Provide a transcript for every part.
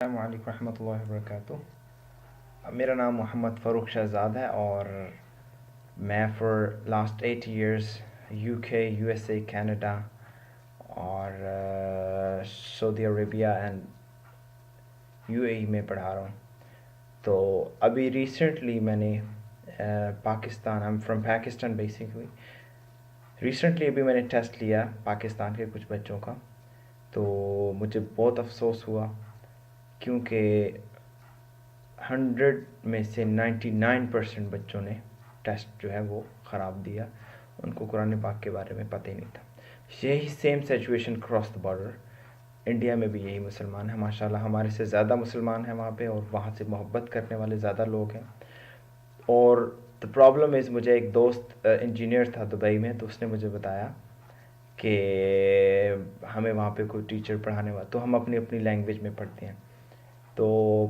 السلام علیکم ورحمۃ اللہ وبرکاتہ۔ میرا نام محمد فاروق شہزاد ہے اور میں for last 8 years UK USA Canada اور سعودی عربیہ اینڈ UAE میں پڑھا رہا ہوں۔ تو ابھی ریسنٹلی میں نے Pakistan I'm from Pakistan basically recently ابھی میں نے ٹیسٹ لیا پاکستان کے کچھ بچوں کا، تو مجھے بہت افسوس ہوا کیونکہ 100 میں سے 99% بچوں نے ٹیسٹ جو ہے وہ خراب دیا، ان کو قرآن پاک کے بارے میں پتہ ہی نہیں تھا۔ یہی same situation cross the border, India میں بھی یہی مسلمان ہیں، ماشاءاللہ ہمارے سے زیادہ مسلمان ہیں وہاں پہ، اور وہاں سے محبت کرنے والے زیادہ لوگ ہیں۔ اور دا پرابلم از، مجھے ایک دوست انجینئر تھا دبئی میں، تو اس نے مجھے بتایا کہ ہمیں وہاں پہ کوئی ٹیچر پڑھانے والا، تو ہم اپنی اپنی لینگویج میں پڑھتے ہیں۔ تو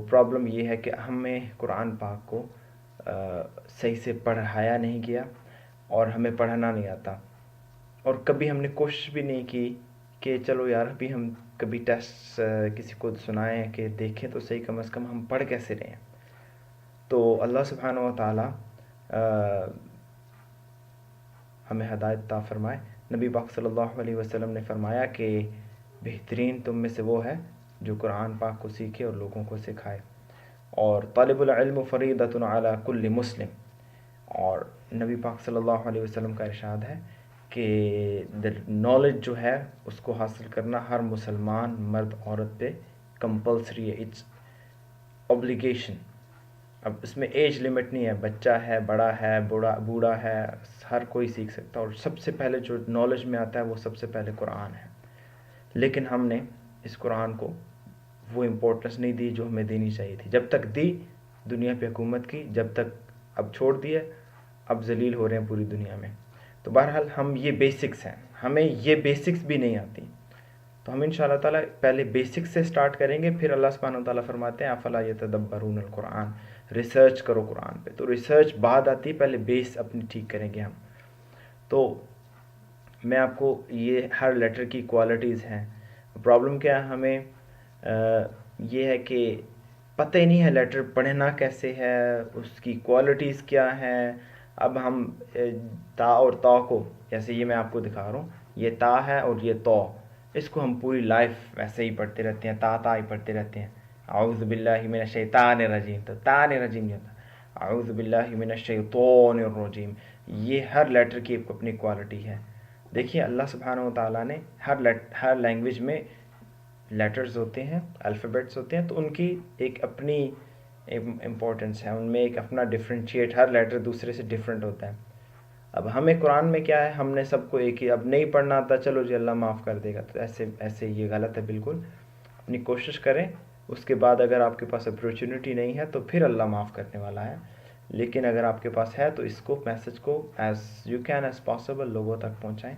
پرابلم یہ ہے کہ ہمیں قرآن پاک کو صحیح سے پڑھایا نہیں گیا اور ہمیں پڑھنا نہیں آتا، اور کبھی ہم نے کوشش بھی نہیں کی کہ چلو یار ابھی ہم کبھی ٹیسٹ کسی کو سنائیں کہ دیکھیں تو صحیح، کم از کم ہم پڑھ کیسے رہے ہیں۔ تو اللہ سبحانہ و تعالیٰ ہمیں ہدایت عطا فرمائے۔ نبی پاک صلی اللہ علیہ وسلم نے فرمایا کہ بہترین تم میں سے وہ ہے جو قرآن پاک کو سیکھے اور لوگوں کو سکھائے، اور طالب العلم فریضۃ علی کل مسلم، اور نبی پاک صلی اللہ علیہ وسلم کا ارشاد ہے کہ نالج جو ہے اس کو حاصل کرنا ہر مسلمان مرد عورت پہ کمپلسری ہے، اٹس اوبلیگیشن۔ اب اس میں ایج لمٹ نہیں ہے، بچہ ہے، بڑا ہے، بوڑھا ہے، ہر کوئی سیکھ سکتا ہے، اور سب سے پہلے جو نالج میں آتا ہے وہ سب سے پہلے قرآن ہے۔ لیکن ہم نے اس قرآن کو وہ امپورٹنس نہیں دی جو ہمیں دینی چاہیے تھی، جب تک دی دنیا پہ حکومت کی، جب تک اب چھوڑ دیے اب ذلیل ہو رہے ہیں پوری دنیا میں۔ تو بہرحال ہم یہ بیسکس ہیں، ہمیں یہ بیسکس بھی نہیں آتی، تو ہم انشاءاللہ تعالیٰ پہلے بیسکس سے سٹارٹ کریں گے، پھر اللہ سبحانہ وتعالیٰ فرماتے ہیں افلا یتدبرون القرآن، ریسرچ کرو قرآن پہ۔ تو ریسرچ بعد آتی، پہلے بیس اپنی ٹھیک کریں گے ہم۔ تو میں آپ کو یہ ہر لیٹر کی کوالٹیز ہیں۔ پرابلم کیا ہے، ہمیں یہ ہے کہ پتہ ہی نہیں ہے لیٹر پڑھنا کیسے ہے، اس کی کوالٹیز کیا ہیں۔ اب ہم تا اور تا کو، جیسے یہ میں آپ کو دکھا رہا ہوں، یہ تا ہے اور یہ تو، اس کو ہم پوری لائف ویسے ہی پڑھتے رہتے ہیں، تا ہی پڑھتے رہتے ہیں۔ اعوذ باللہ من الشیطان الرجیم، تو تان رجیم نہیں ہوتا، اعوذ باللہ من الشیطان الرجیم۔ یہ ہر لیٹر کی ایک اپنی کوالٹی ہے۔ دیکھیے اللہ سبحانہ و تعالیٰ نے ہر لینگویج میں لیٹرز ہوتے ہیں، الفابیٹس ہوتے ہیں، تو ان کی ایک اپنی امپورٹنس ہے، ان میں ایک اپنا ڈفرینشیٹ، ہر لیٹر دوسرے سے ڈفرینٹ ہوتا ہے۔ اب ہمیں قرآن میں کیا ہے، ہم نے سب کو ایک ہی، اب نہیں پڑھنا آتا چلو جی اللہ معاف کر دے گا، تو ایسے یہ غلط ہے بالکل۔ اپنی کوشش کریں، اس کے بعد اگر آپ کے پاس اپرچونٹی نہیں ہے تو پھر اللہ معاف کرنے والا ہے، لیکن اگر آپ کے پاس ہے تو اس کو میسج کو as you can as possible لوگوں تک پہنچائیں۔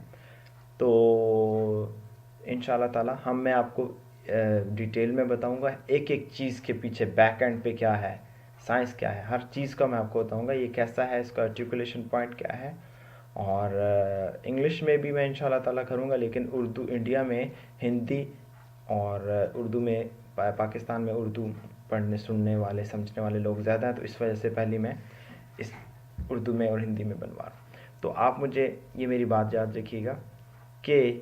تو انشاءاللہ تعالی میں آپ کو ڈیٹیل میں بتاؤں گا ایک ایک چیز کے پیچھے بیک اینڈ پہ کیا ہے، سائنس کیا ہے، ہر چیز کا میں آپ کو بتاؤں گا، یہ کیسا ہے، اس کا آرٹیکولیشن پوائنٹ کیا ہے۔ اور انگلش میں بھی میں انشاءاللہ تعالی کروں گا، لیکن اردو انڈیا میں ہندی اور اردو میں، پاکستان میں اردو پڑھنے سننے والے سمجھنے والے لوگ زیادہ ہیں، تو اس وجہ سے پہلے میں اس اردو میں اور ہندی میں بنوا رہا ہوں۔ تو آپ مجھے یہ میری بات یاد رکھیے گا کہ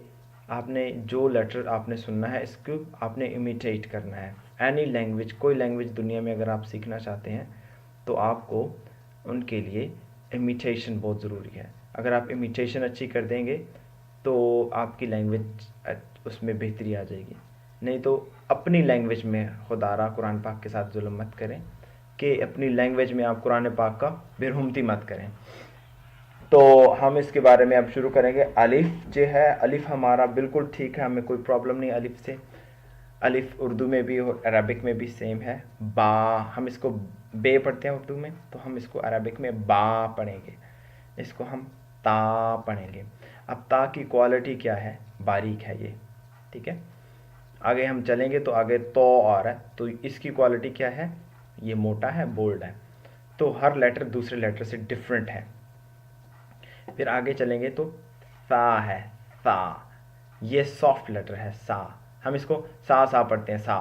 آپ نے جو لیٹر آپ نے سننا ہے، اس کو آپ نے امیٹیٹ کرنا ہے۔ اینی لینگویج، کوئی لینگویج دنیا میں اگر آپ سیکھنا چاہتے ہیں تو آپ کو ان کے لیے امیٹیشن بہت ضروری ہے۔ اگر آپ امیٹیشن اچھی کر دیں گے تو آپ کی لینگویج اس میں بہتری آ جائے گی، نہیں تو اپنی لینگویج میں خدا را قرآن پاک کے ساتھ ظلم مت کریں کہ اپنی لینگویج میں آپ قرآن پاک کا برہمتی مت کریں۔ تو ہم اس کے بارے میں اب شروع کریں گے۔ الف جو ہے، الف ہمارا بالکل ٹھیک ہے، ہمیں کوئی پرابلم نہیں الف سے۔ الف اردو میں بھی اور عربک میں بھی سیم ہے۔ با، ہم اس کو بے پڑھتے ہیں اردو میں، تو ہم اس کو عربک میں با پڑھیں گے، اس کو ہم تا پڑھیں گے۔ اب تا کی کوالٹی کیا ہے، باریک ہے یہ، ٹھیک ہے۔ آگے ہم چلیں گے تو آگے تو آ رہا ہے، تو اس کی کوالٹی کیا ہے، یہ موٹا ہے، بولڈ ہے، تو ہر لیٹر دوسرے لیٹر سے ڈفرینٹ ہے۔ پھر آگے چلیں گے تو سا ہے، سا، یہ سافٹ لیٹر ہے، سا، ہم اس کو سا پڑھتے ہیں، سا،